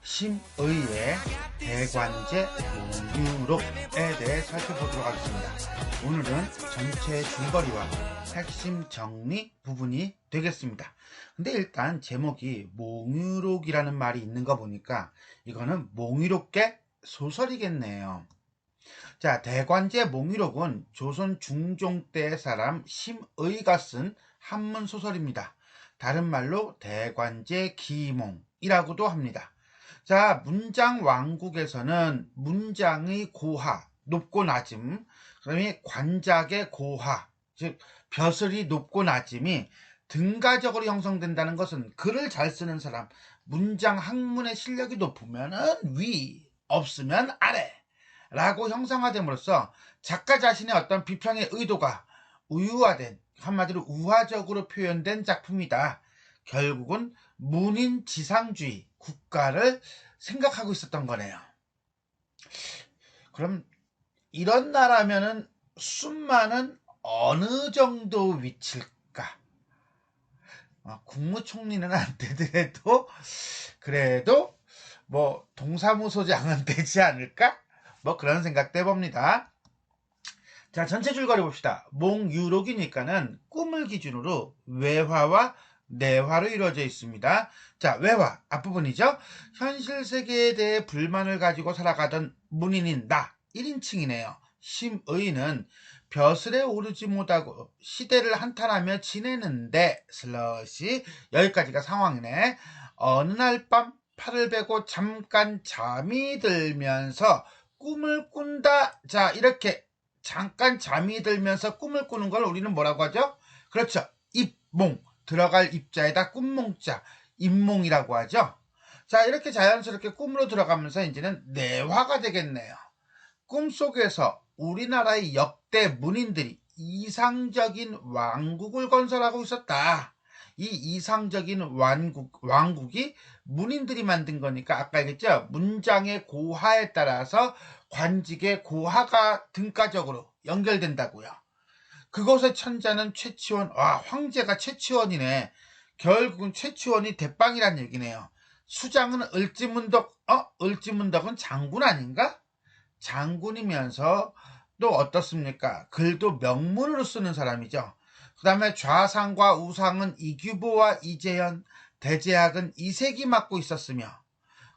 심의의 대관제 몽유록에 대해 살펴보도록 하겠습니다. 오늘은 전체 줄거리와 핵심 정리 부분이 되겠습니다. 근데 일단 제목이 몽유록이라는 말이 있는 거 보니까 이거는 몽유록계 소설이겠네요. 자, 대관제 몽유록은 조선 중종 때 사람 심의가 쓴 한문 소설입니다. 다른 말로 대관제 기몽이라고도 합니다. 자, 문장 왕국에서는 문장의 고하, 높고 낮음, 그다음에 관작의 고하, 즉 벼슬이 높고 낮음이 등가적으로 형성된다는 것은 글을 잘 쓰는 사람, 문장 학문의 실력이 높으면 위, 없으면 아래 라고 형성화됨으로써 작가 자신의 어떤 비평의 의도가 우유화된, 한마디로 우화적으로 표현된 작품이다. 결국은 문인지상주의 국가를 생각하고 있었던 거네요. 그럼 이런 나라면은 순만은 어느 정도 위치일까? 국무총리는 안 되더라도 그래도 뭐 동사무소장은 되지 않을까? 뭐 그런 생각도 해봅니다. 자, 전체 줄거리 봅시다. 몽유록이니까는 꿈을 기준으로 외화와 내화로 이루어져 있습니다. 자, 외화 앞부분이죠. 현실 세계에 대해 불만을 가지고 살아가던 문인인 나 1인칭이네요. 심의는 벼슬에 오르지 못하고 시대를 한탄하며 지내는데 슬러시 여기까지가 상황이네. 어느 날 밤 팔을 베고 잠깐 잠이 들면서 꿈을 꾼다. 자, 이렇게 잠깐 잠이 들면서 꿈을 꾸는 걸 우리는 뭐라고 하죠? 그렇죠. 입몽. 들어갈 입자에다 꿈몽자. 입몽이라고 하죠. 자, 이렇게 자연스럽게 꿈으로 들어가면서 이제는 내화가 되겠네요. 꿈속에서 우리나라의 역대 문인들이 이상적인 왕국을 건설하고 있었다. 이 이상적인 왕국이 문인들이 만든 거니까 아까 얘기했죠. 문장의 고하에 따라서 관직의 고하가 등가적으로 연결된다고요. 그곳의 천자는 최치원, 황제가 최치원이네. 결국은 최치원이 대빵이란 얘기네요. 수장은 을지문덕, 을지문덕은 장군 아닌가? 장군이면서 또 어떻습니까? 글도 명문으로 쓰는 사람이죠. 그 다음에 좌상과 우상은 이규보와 이재현, 대제학은 이색이 맡고 있었으며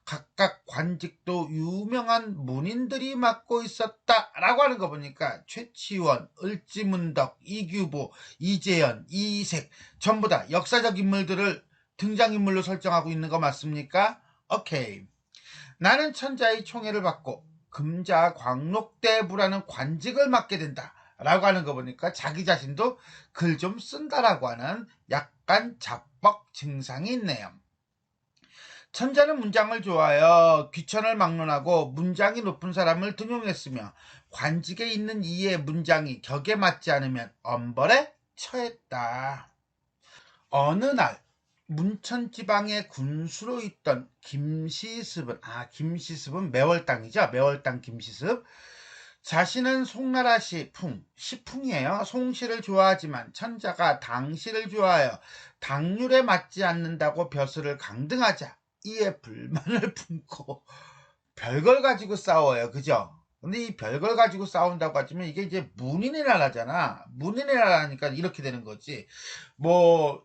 각각 관직도 유명한 문인들이 맡고 있었다라고 하는 거 보니까 최치원, 을지문덕, 이규보, 이재현, 이색 전부 다 역사적 인물들을 등장인물로 설정하고 있는 거 맞습니까? 오케이. 나는 천자의 총애를 받고 금자 광록대부라는 관직을 맡게 된다 라고 하는 거 보니까 자기 자신도 글 좀 쓴다라고 하는 약간 자뻑 증상이 있네요. 천자는 문장을 좋아하여 귀천을 막론하고 문장이 높은 사람을 등용했으며 관직에 있는 이의 문장이 격에 맞지 않으면 엄벌에 처했다. 어느 날 문천지방의 군수로 있던 김시습은 김시습은 매월당이죠. 매월당 김시습. 자신은 송나라 시풍이에요. 송시를 좋아하지만 천자가 당시를 좋아하여 당률에 맞지 않는다고 벼슬을 강등하자 이에 불만을 품고 별걸 가지고 싸워요. 그죠? 근데 이 별걸 가지고 싸운다고 하지만 이게 이제 문인의 나라잖아. 문인의 나라니까 이렇게 되는 거지. 뭐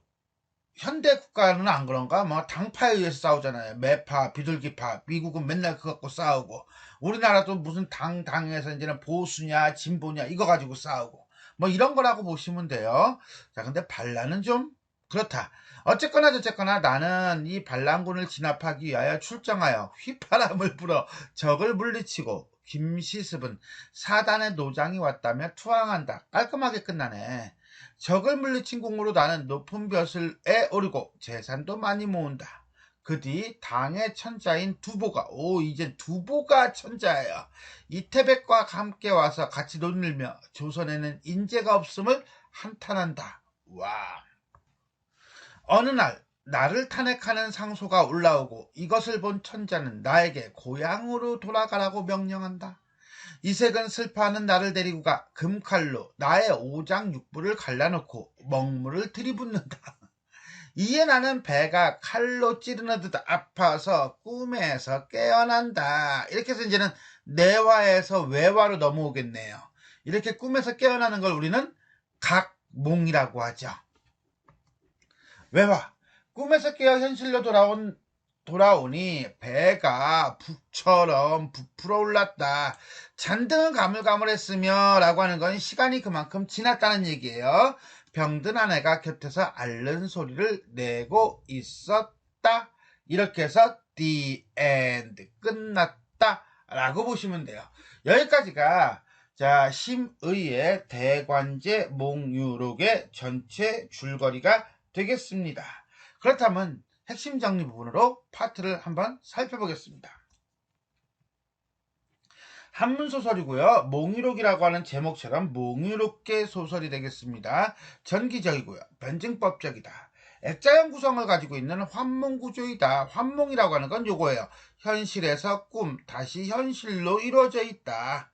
현대 국가는 안 그런가? 뭐 당파에 의해서 싸우잖아요. 매파, 비둘기파, 미국은 맨날 그거 갖고 싸우고 우리나라도 무슨 당에서 이제는 보수냐 진보냐 이거 가지고 싸우고 뭐 이런 거라고 보시면 돼요. 자, 근데 반란은 좀 그렇다. 어쨌거나 저쨌거나 나는 이 반란군을 진압하기 위하여 출정하여 휘파람을 불어 적을 물리치고 김시습은 사단의 노장이 왔다며 투항한다. 깔끔하게 끝나네. 적을 물리친 공으로 나는 높은 벼슬에 오르고 재산도 많이 모은다. 그 뒤 당의 천자인 두보가 이제 두보가 천자예요. 이태백과 함께 와서 같이 논일며 조선에는 인재가 없음을 한탄한다. 와. 어느 날 나를 탄핵하는 상소가 올라오고 이것을 본 천자는 나에게 고향으로 돌아가라고 명령한다. 이색은 슬퍼하는 나를 데리고 가 금칼로 나의 오장육부를 갈라놓고 먹물을 들이붓는다. 이에 나는 배가 칼로 찌르는 듯 아파서 꿈에서 깨어난다. 이렇게 해서 이제는 내화에서 외화로 넘어오겠네요. 이렇게 꿈에서 깨어나는 걸 우리는 각몽이라고 하죠. 외화. 꿈에서 깨어 현실로 돌아오니 배가 북처럼 부풀어 올랐다. 잔등은 가물가물했으며 라고 하는 건 시간이 그만큼 지났다는 얘기예요. 병든 아내가 곁에서 앓는 소리를 내고 있었다. 이렇게 해서 the end, 끝났다 라고 보시면 돼요. 여기까지가 자 심의의 대관제 몽유록의 전체 줄거리가 되겠습니다. 그렇다면 핵심 정리 부분으로 파트를 한번 살펴보겠습니다. 한문소설이고요. 몽유록이라고 하는 제목처럼 몽유롭게 소설이 되겠습니다. 전기적이고요. 변증법적이다. 액자형 구성을 가지고 있는 환몽구조이다. 환몽이라고 하는 건 요거예요. 현실에서 꿈, 다시 현실로 이루어져 있다.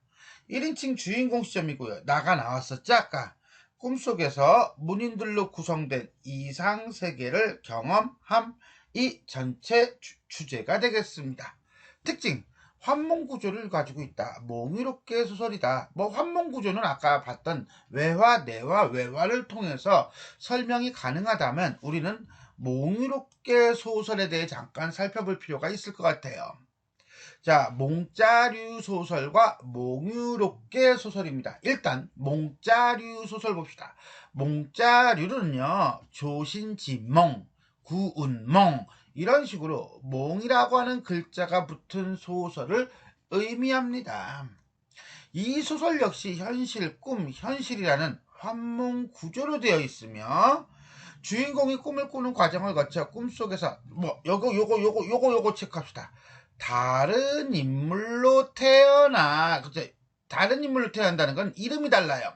1인칭 주인공 시점이고요. 나가 나왔었죠 아까. 꿈속에서 문인들로 구성된 이상세계를 경험함이 전체 주제가 되겠습니다. 특징, 환몽구조를 가지고 있다. 몽유롭게 소설이다. 환몽구조는 아까 봤던 외화, 내화, 외화를 통해서 설명이 가능하다면 우리는 몽유롭게 소설에 대해 잠깐 살펴볼 필요가 있을 것 같아요. 자, 몽자류 소설과 몽유롭게 소설입니다. 일단 몽자류 소설 봅시다. 몽자류는요, 조신지몽, 구운몽 이런 식으로 몽이라고 하는 글자가 붙은 소설을 의미합니다. 이 소설 역시 현실, 꿈, 현실이라는 환몽 구조로 되어 있으며 주인공이 꿈을 꾸는 과정을 거쳐 꿈속에서 요거 체크합시다. 다른 인물로 태어나, 그쵸? 다른 인물로 태어난다는 건 이름이 달라요.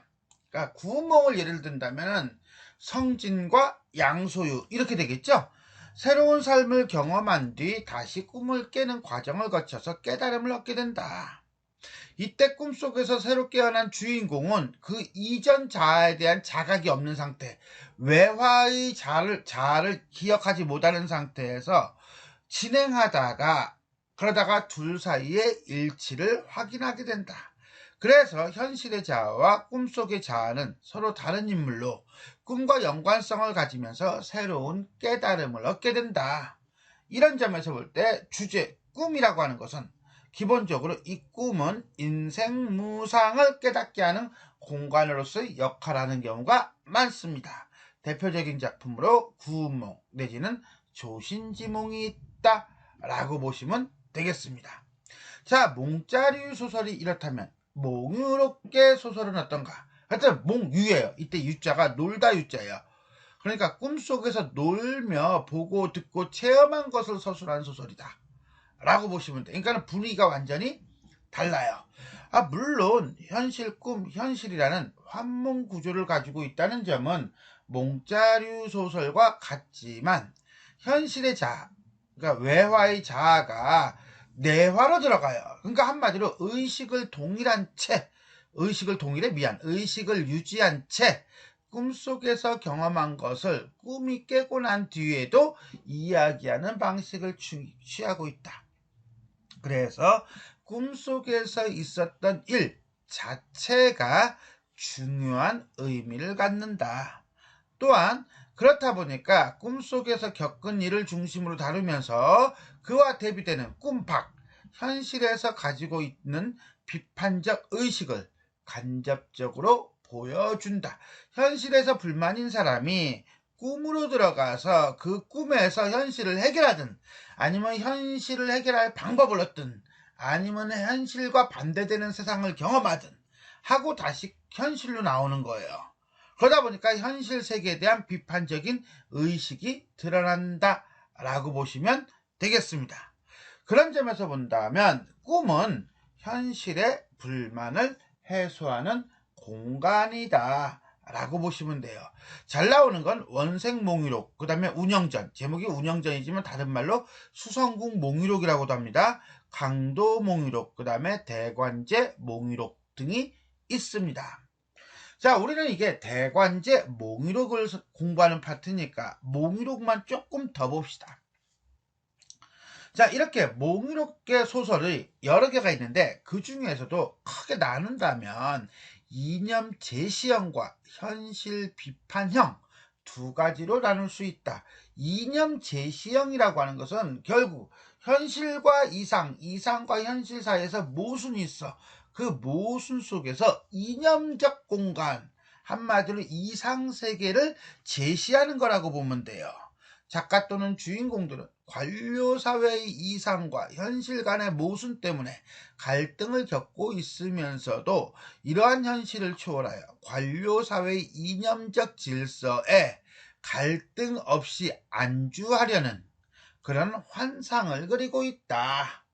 그러니까 구몽을 예를 든다면 성진과 양소유 이렇게 되겠죠. 새로운 삶을 경험한 뒤 다시 꿈을 깨는 과정을 거쳐서 깨달음을 얻게 된다. 이때 꿈속에서 새로 깨어난 주인공은 그 이전 자아에 대한 자각이 없는 상태, 외화의 자아를 기억하지 못하는 상태에서 진행하다가 그러다가 둘 사이의 일치를 확인하게 된다. 그래서 현실의 자아와 꿈속의 자아는 서로 다른 인물로 꿈과 연관성을 가지면서 새로운 깨달음을 얻게 된다. 이런 점에서 볼 때 주제 꿈이라고 하는 것은 기본적으로 이 꿈은 인생 무상을 깨닫게 하는 공간으로서의 역할을 하는 경우가 많습니다. 대표적인 작품으로 구운몽 내지는 조신지몽이 있다 라고 보시면 되겠습니다. 자, 몽자류 소설이 이렇다면 몽유롭게 소설은 어떤가? 하여튼 몽유예요. 이때 유자가 놀다 유자예요. 그러니까 꿈속에서 놀며 보고 듣고 체험한 것을 서술한 소설이다 라고 보시면 돼요. 그러니까 분위기가 완전히 달라요. 물론 현실, 꿈, 현실이라는 환몽 구조를 가지고 있다는 점은 몽자류 소설과 같지만 현실의 자아, 그러니까 외화의 자아가 내화로 들어가요. 그러니까 한마디로 의식을 유지한 채 꿈속에서 경험한 것을 꿈이 깨고 난 뒤에도 이야기하는 방식을 취하고 있다. 그래서 꿈속에서 있었던 일 자체가 중요한 의미를 갖는다. 또한 그렇다 보니까 꿈속에서 겪은 일을 중심으로 다루면서 그와 대비되는 꿈박, 현실에서 가지고 있는 비판적 의식을 간접적으로 보여준다. 현실에서 불만인 사람이 꿈으로 들어가서 그 꿈에서 현실을 해결하든 아니면 현실을 해결할 방법을 얻든 아니면 현실과 반대되는 세상을 경험하든 하고 다시 현실로 나오는 거예요. 그러다 보니까 현실 세계에 대한 비판적인 의식이 드러난다라고 보시면 되겠습니다. 그런 점에서 본다면 꿈은 현실의 불만을 해소하는 공간이다 라고 보시면 돼요. 잘 나오는 건 원생몽유록, 그 다음에 운영전, 제목이 운영전이지만 다른 말로 수성궁 몽유록이라고도 합니다. 강도몽유록, 그 다음에 대관제 몽유록 등이 있습니다. 자, 우리는 이게 대관제 몽유록을 공부하는 파트니까 몽유록만 조금 더 봅시다. 자, 이렇게 몽유록의 소설이 여러 개가 있는데 그 중에서도 크게 나눈다면 이념 제시형과 현실 비판형 두 가지로 나눌 수 있다. 이념 제시형이라고 하는 것은 결국 현실과 이상, 이상과 현실 사이에서 모순이 있어. 그 모순 속에서 이념적 공간, 한마디로 이상세계를 제시하는 거라고 보면 돼요. 작가 또는 주인공들은 관료사회의 이상과 현실 간의 모순 때문에 갈등을 겪고 있으면서도 이러한 현실을 초월하여 관료사회의 이념적 질서에 갈등 없이 안주하려는 그런 환상을 그리고 있다.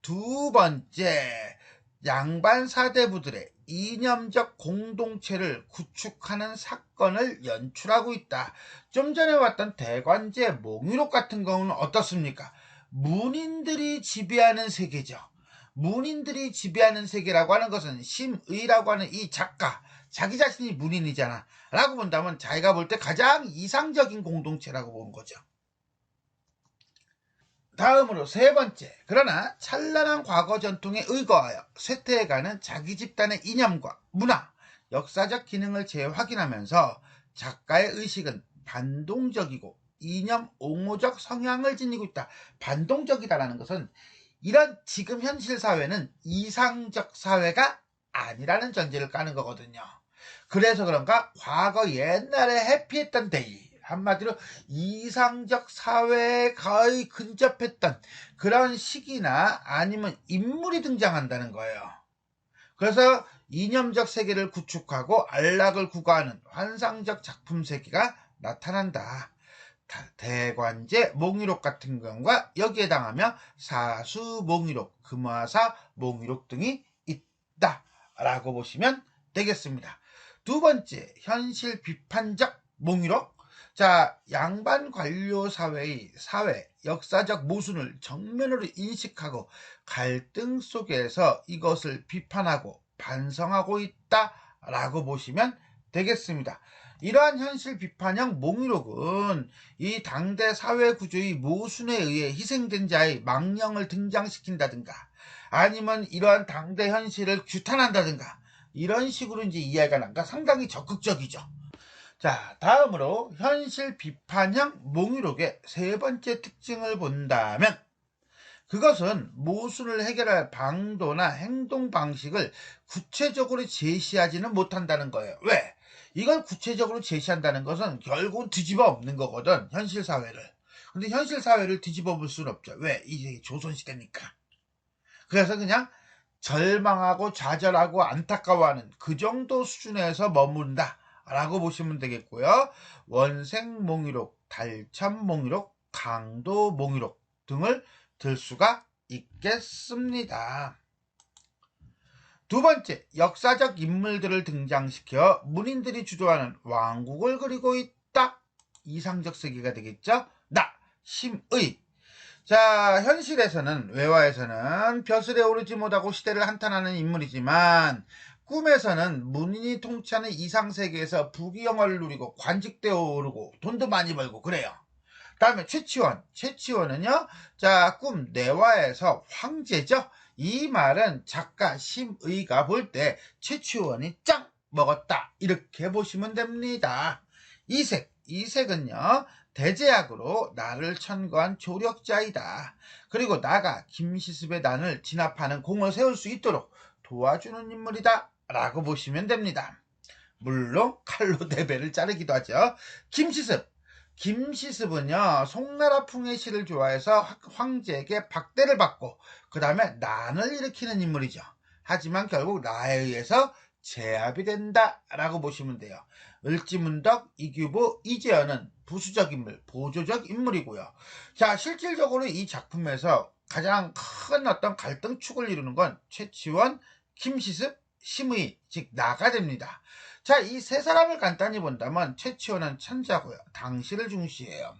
두 번째, 양반 사대부들의 이념적 공동체를 구축하는 사건을 연출하고 있다. 좀 전에 왔던 대관제 몽유록 같은 경우는 어떻습니까? 문인들이 지배하는 세계죠. 문인들이 지배하는 세계라고 하는 것은 심의라고 하는 이 작가, 자기 자신이 문인이잖아 라고 본다면 자기가 볼 때 가장 이상적인 공동체라고 보는 거죠. 다음으로 세 번째, 그러나 찬란한 과거 전통에 의거하여 쇠퇴해가는 자기 집단의 이념과 문화, 역사적 기능을 재확인하면서 작가의 의식은 반동적이고 이념 옹호적 성향을 지니고 있다. 반동적이다라는 것은 이런 지금 현실 사회는 이상적 사회가 아니라는 전제를 까는 거거든요. 그래서 그런가 과거 옛날에 해피했던 데이, 한마디로 이상적 사회에 거의 근접했던 그런 시기나 아니면 인물이 등장한다는 거예요. 그래서 이념적 세계를 구축하고 안락을 구가하는 환상적 작품 세계가 나타난다. 대관제 몽유록 같은 경우가 여기에 해당하며 사수 몽유록, 금화사 몽유록 등이 있다라고 보시면 되겠습니다. 두 번째, 현실 비판적 몽유록. 자, 양반 관료 사회의 사회, 역사적 모순을 정면으로 인식하고 갈등 속에서 이것을 비판하고 반성하고 있다라고 보시면 되겠습니다. 이러한 현실 비판형 몽유록은 이 당대 사회 구조의 모순에 의해 희생된 자의 망령을 등장시킨다든가 아니면 이러한 당대 현실을 규탄한다든가 이런 식으로 이제 이해가 나니까 상당히 적극적이죠. 자, 다음으로 현실 비판형 몽유록의 세 번째 특징을 본다면 그것은 모순을 해결할 방도나 행동 방식을 구체적으로 제시하지는 못한다는 거예요. 왜? 이걸 구체적으로 제시한다는 것은 결국은 뒤집어 엎는 거거든, 현실 사회를. 근데 현실 사회를 뒤집어 볼 수는 없죠. 왜? 이게 조선시대니까. 그래서 그냥 절망하고 좌절하고 안타까워하는 그 정도 수준에서 머문다 라고 보시면 되겠고요. 원생몽유록, 달참몽유록, 강도몽유록 등을 들 수가 있겠습니다. 두 번째, 역사적 인물들을 등장시켜 문인들이 주도하는 왕국을 그리고 있다. 이상적 세계가 되겠죠. 나, 심의. 자, 현실에서는, 외화에서는 벼슬에 오르지 못하고 시대를 한탄하는 인물이지만 꿈에서는 문인이 통치하는 이상세계에서 부귀영화를 누리고 관직되어 오르고 돈도 많이 벌고 그래요. 다음에 최치원. 최치원은요, 자, 꿈 내화에서 황제죠. 이 말은 작가 심의가 볼 때 최치원이 짱 먹었다 이렇게 보시면 됩니다. 이색. 이색은요, 대제약으로 나를 천거한 조력자이다. 그리고 나가 김시습의 난을 진압하는 공을 세울 수 있도록 도와주는 인물이다 라고 보시면 됩니다. 물론 칼로 대배를 자르기도 하죠. 김시습. 김시습은요, 송나라 풍의시를 좋아해서 황제에게 박대를 받고 그 다음에 난을 일으키는 인물이죠. 하지만 결국 나에 의해서 제압이 된다라고 보시면 돼요. 을지문덕, 이규보, 이재현은 부수적 인물, 보조적 인물이고요. 자, 실질적으로 이 작품에서 가장 큰 어떤 갈등축을 이루는 건 최치원, 김시습, 심의, 즉 나가 됩니다. 자, 이 세 사람을 간단히 본다면 최치원은 천자고요. 당시를 중시해요.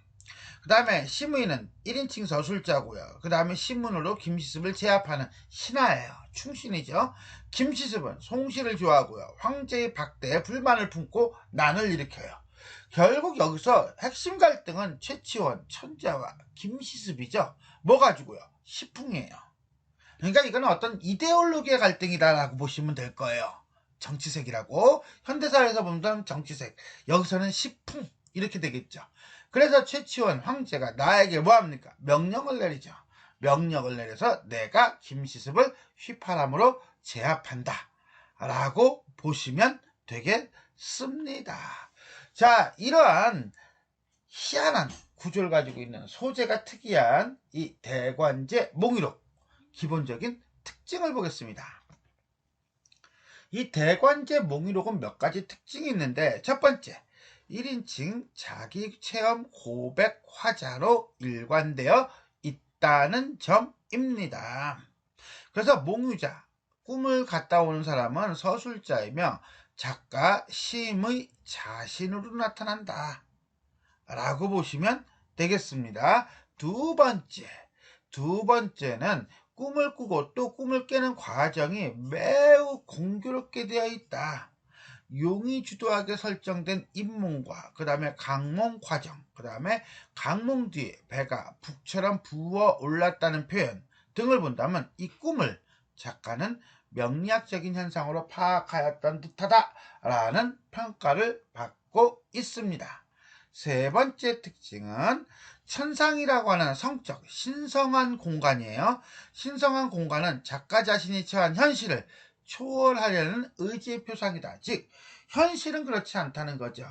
그 다음에 심의는 1인칭 서술자고요. 그 다음에 신문으로 김시습을 제압하는 신하예요. 충신이죠. 김시습은 송씨를 좋아하고요. 황제의 박대에 불만을 품고 난을 일으켜요. 결국 여기서 핵심 갈등은 최치원, 천자와 김시습이죠. 뭐 가지고요? 시풍이에요. 그러니까 이거는 어떤 이데올로기의 갈등이다라고 보시면 될 거예요. 정치색이라고. 현대사회에서 보면 정치색. 여기서는 시풍. 이렇게 되겠죠. 그래서 최치원 황제가 나에게 뭐합니까? 명령을 내리죠. 명령을 내려서 내가 김시습을 휘파람으로 제압한다. 라고 보시면 되겠습니다. 자, 이러한 희한한 구조를 가지고 있는 소재가 특이한 이 대관제 몽유록 기본적인 특징을 보겠습니다. 이 대관제 몽유록은 몇 가지 특징이 있는데 첫 번째, 1인칭 자기체험 고백 화자로 일관되어 있다는 점입니다. 그래서 몽유자, 꿈을 갔다 오는 사람은 서술자이며 작가, 시인의 자신으로 나타난다 라고 보시면 되겠습니다. 두 번째는 꿈을 꾸고 또 꿈을 깨는 과정이 매우 공교롭게 되어 있다. 용이 주도하게 설정된 입몽과 그 다음에 강몽 과정, 그 다음에 강몽 뒤에 배가 북처럼 부어 올랐다는 표현 등을 본다면 이 꿈을 작가는 명리학적인 현상으로 파악하였던 듯하다라는 평가를 받고 있습니다. 세 번째 특징은 천상이라고 하는 성적, 신성한 공간이에요. 신성한 공간은 작가 자신이 처한 현실을 초월하려는 의지의 표상이다. 즉, 현실은 그렇지 않다는 거죠.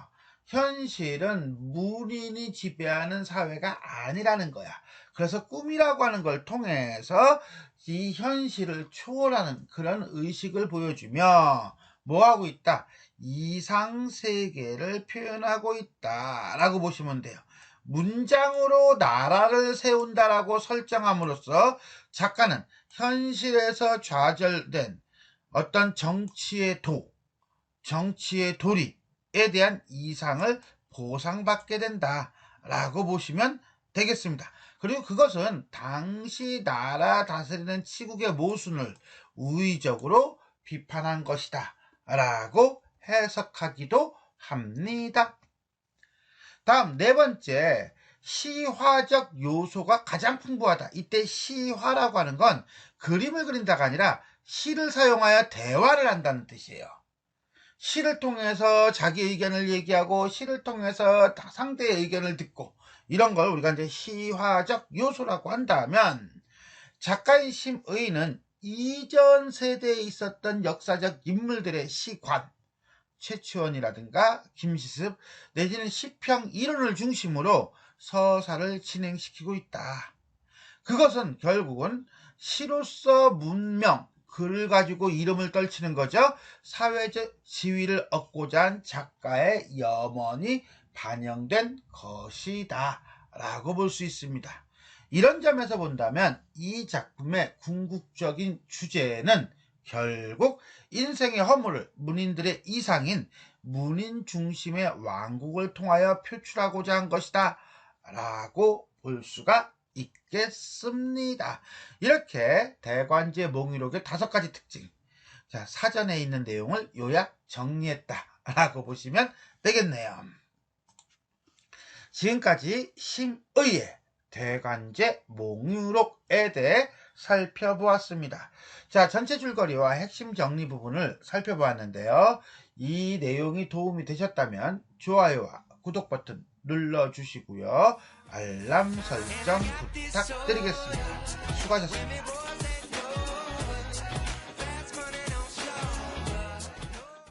현실은 문인이 지배하는 사회가 아니라는 거야. 그래서 꿈이라고 하는 걸 통해서 이 현실을 초월하는 그런 의식을 보여주며 뭐하고 있다? 이상세계를 표현하고 있다라고 보시면 돼요. 문장으로 나라를 세운다라고 설정함으로써 작가는 현실에서 좌절된 어떤 정치의 도리에 대한 이상을 보상받게 된다라고 보시면 되겠습니다. 그리고 그것은 당시 나라 다스리는 치국의 모순을 우의적으로 비판한 것이다 라고 해석하기도 합니다. 다음 네 번째, 시화적 요소가 가장 풍부하다. 이때 시화라고 하는 건 그림을 그린다가 아니라 시를 사용하여 대화를 한다는 뜻이에요. 시를 통해서 자기 의견을 얘기하고 시를 통해서 상대의 의견을 듣고 이런 걸 우리가 이제 시화적 요소라고 한다면 작가인 심의는 이전 세대에 있었던 역사적 인물들의 시관, 최치원이라든가 김시습 내지는 시평 이론을 중심으로 서사를 진행시키고 있다. 그것은 결국은 시로서 문명, 글을 가지고 이름을 떨치는 거죠. 사회적 지위를 얻고자 한 작가의 염원이 반영된 것이다 라고 볼 수 있습니다. 이런 점에서 본다면 이 작품의 궁극적인 주제는 결국 인생의 허물을 문인들의 이상인 문인 중심의 왕국을 통하여 표출하고자 한 것이다 라고 볼 수가 있겠습니다. 이렇게 대관제 몽유록의 5가지 특징, 자, 사전에 있는 내용을 요약 정리했다 라고 보시면 되겠네요. 지금까지 심의의 대관제 몽유록에 대해 살펴보았습니다. 자, 전체 줄거리와 핵심 정리 부분을 살펴보았는데요. 이 내용이 도움이 되셨다면 좋아요와 구독 버튼 눌러주시고요. 알람 설정 부탁드리겠습니다. 수고하셨습니다.